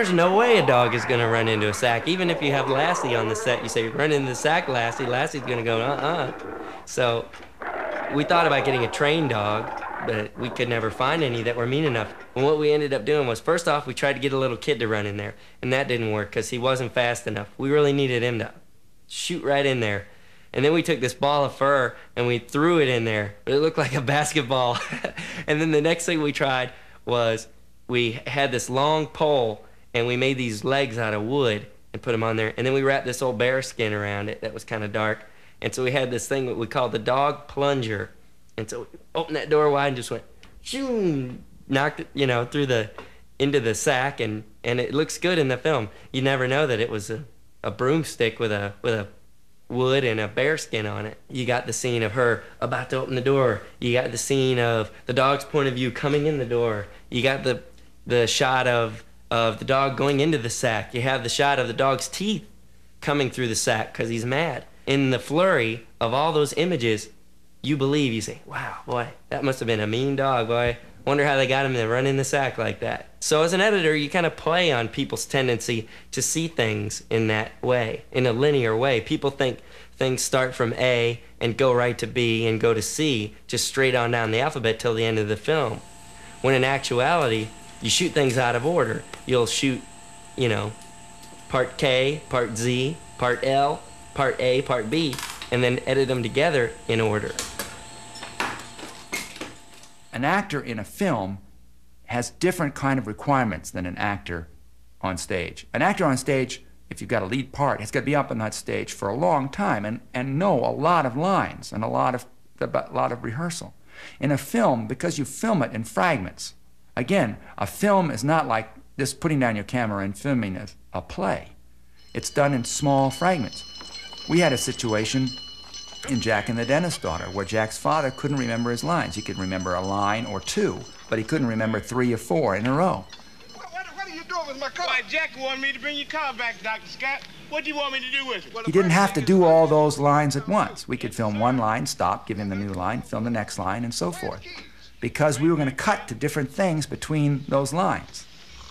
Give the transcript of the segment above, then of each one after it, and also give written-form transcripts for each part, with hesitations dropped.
there's no way a dog is going to run into a sack. Even if you have Lassie on the set, you say, run into the sack, Lassie. Lassie's going to go, uh-uh. So we thought about getting a trained dog, but we could never find any that were mean enough. And what we ended up doing was, first off, we tried to get a little kid to run in there, and that didn't work because he wasn't fast enough. We really needed him to shoot right in there. And then we took this ball of fur and we threw it in there, but it looked like a basketball. And then the next thing we tried was we had this long pole and we made these legs out of wood and put them on there. And then we wrapped this old bear skin around it that was kind of dark. And so we had this thing that we called the dog plunger. And so we opened that door wide and just went, shoo, knocked it, into the sack, and it looks good in the film. You never know that it was a broomstick with a wood and a bear skin on it. You got the scene of her about to open the door. You got the scene of the dog's point of view coming in the door. You got the shot of the dog going into the sack. You have the shot of the dog's teeth coming through the sack because he's mad. In the flurry of all those images, you say, wow, boy, that must have been a mean dog, boy. Wonder how they got him to run in the sack like that. So as an editor, you kind of play on people's tendency to see things in that way, in a linear way. People think things start from A and go right to B and go to C, just straight on down the alphabet till the end of the film. When in actuality, you shoot things out of order. You'll shoot, part K, part Z, part L, part A, part B, and then edit them together in order. An actor in a film has different kind of requirements than an actor on stage. An actor on stage, if you've got a lead part, has got to be up on that stage for a long time and know a lot of lines and a lot of rehearsal. In a film, because you film it in fragments, again, a film is not like just putting down your camera and filming a play. It's done in small fragments. We had a situation in Jack and the Dentist's Daughter, where Jack's father couldn't remember his lines. He could remember a line or two, but he couldn't remember 3 or 4 in a row. What are you doing with my car? Why, Jack wanted me to bring your car back, Dr. Scott. What do you want me to do with it? He didn't have to do all those lines at once. We could film one line, stop, give him the new line, film the next line, and so forth, because we were going to cut to different things between those lines.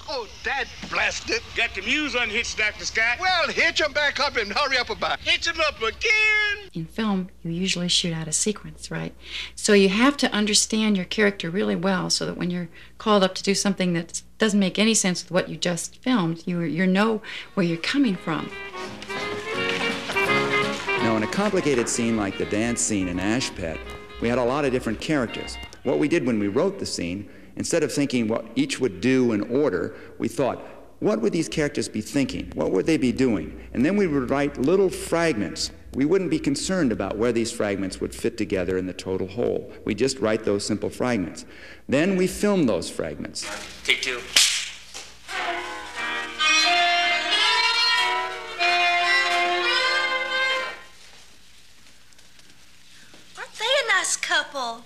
Oh, Dad blast it. Got the muse unhitched, Dr. Scott. Well, hitch him back up and hurry up about it. Hitch him up again. In film, you usually shoot out a sequence, right? So you have to understand your character really well so that when you're called up to do something that doesn't make any sense with what you just filmed, you know where you're coming from. Now, in a complicated scene like the dance scene in Ash Pet, we had a lot of different characters. What we did when we wrote the scene, instead of thinking what each would do in order, we thought, what would these characters be thinking? What would they be doing? And then we would write little fragments. We wouldn't be concerned about where these fragments would fit together in the total whole. We just write those simple fragments. Then we film those fragments. Take 2. Aren't they a nice couple?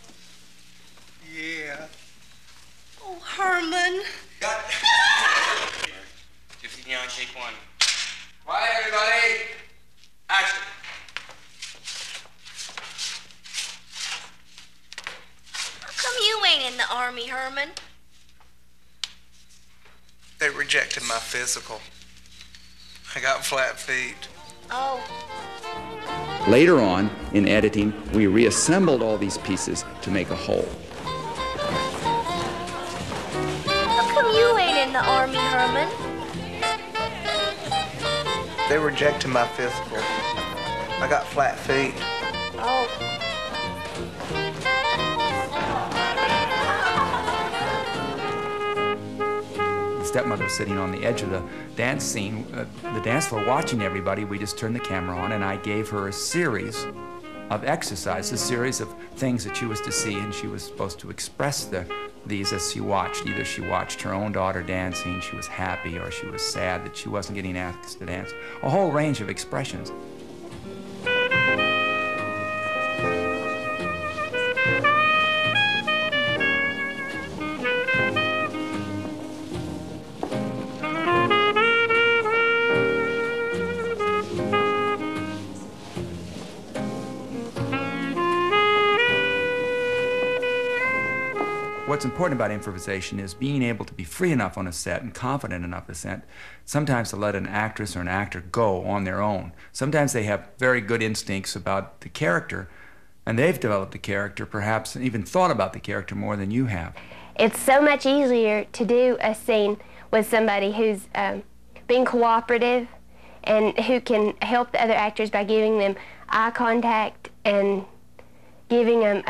Yeah. Oh, Herman. Got it. 15 take 1. Quiet, everybody. Action. How come you ain't in the Army, Herman? They rejected my physical. I got flat feet. Oh. Later on, in editing, we reassembled all these pieces to make a whole. How come you ain't in the Army, Herman? They rejected my physical. I got flat feet. Oh. The stepmother was sitting on the edge of the dance scene, the dance floor, watching everybody. We just turned the camera on, and I gave her a series of exercises, a series of things that she was to see, and she was supposed to express these as she watched. Either she watched her own daughter dancing, she was happy, or she was sad that she wasn't getting asked to dance. A whole range of expressions. What's important about improvisation is being able to be free enough on a set and confident enough on a set, sometimes to let an actress or an actor go on their own. Sometimes they have very good instincts about the character, and they've developed the character, perhaps even thought about the character more than you have. It's so much easier to do a scene with somebody who's being cooperative and who can help the other actors by giving them eye contact and giving them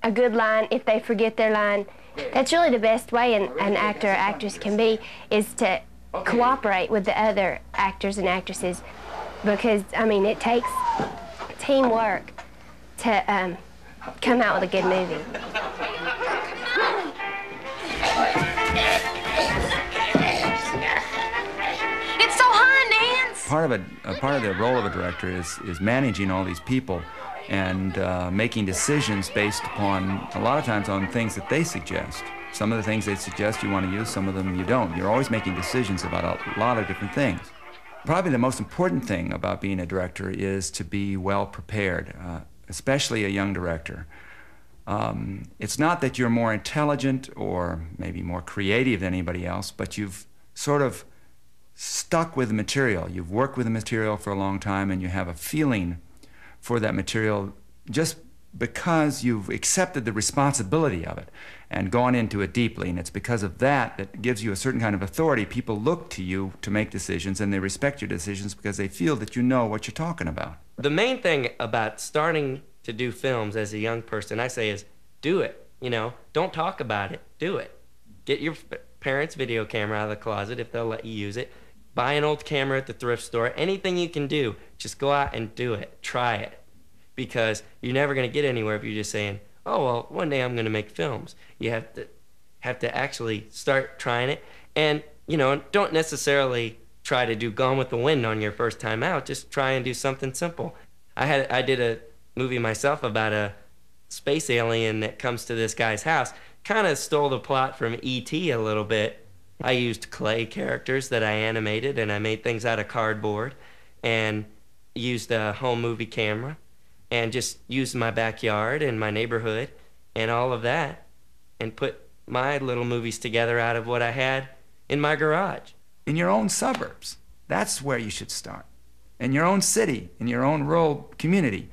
a good line if they forget their line. That's really the best way an actor or actress can be, is to cooperate with the other actors and actresses, because, I mean, it takes teamwork to come out with a good movie. It's so high, Nance! Part of the role of a director is managing all these people and making decisions based upon, a lot of times, on things that they suggest. Some of the things they suggest you want to use, some of them you don't. You're always making decisions about a lot of different things. Probably the most important thing about being a director is to be well prepared, especially a young director. It's not that you're more intelligent or maybe more creative than anybody else, but you've sort of stuck with the material. You've worked with the material for a long time, and you have a feeling for that material just because you've accepted the responsibility of it and gone into it deeply. And it's because of that that gives you a certain kind of authority. People look to you to make decisions, and they respect your decisions because they feel that you know what you're talking about. The main thing about starting to do films as a young person, I say, is do it. You know, don't talk about it, do it. Get your parents' video camera out of the closet if they'll let you use it. Buy an old camera at the thrift store. Anything you can do, just go out and do it. Try it. Because you're never going to get anywhere if you're just saying, oh, well, one day I'm going to make films. You have to actually start trying it. And, you know, don't necessarily try to do Gone with the Wind on your first time out. Just try and do something simple. I did a movie myself about a space alien that comes to this guy's house. Kind of stole the plot from E.T. a little bit. I used clay characters that I animated, and I made things out of cardboard, and used a home movie camera, and just used my backyard and my neighborhood and all of that, and put my little movies together out of what I had in my garage. In your own suburbs, that's where you should start. In your own city, in your own rural community.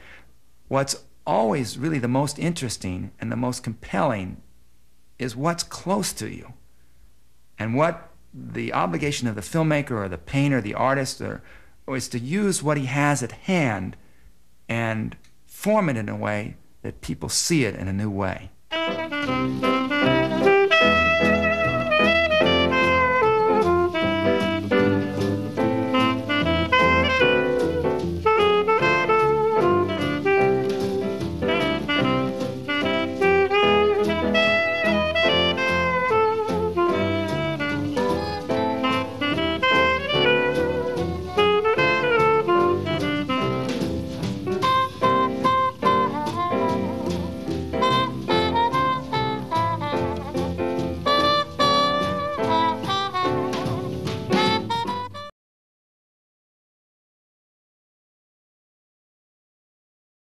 What's always really the most interesting and the most compelling is what's close to you. And what the obligation of the filmmaker or the painter, the artist, is to use what he has at hand and form it in a way that people see it in a new way.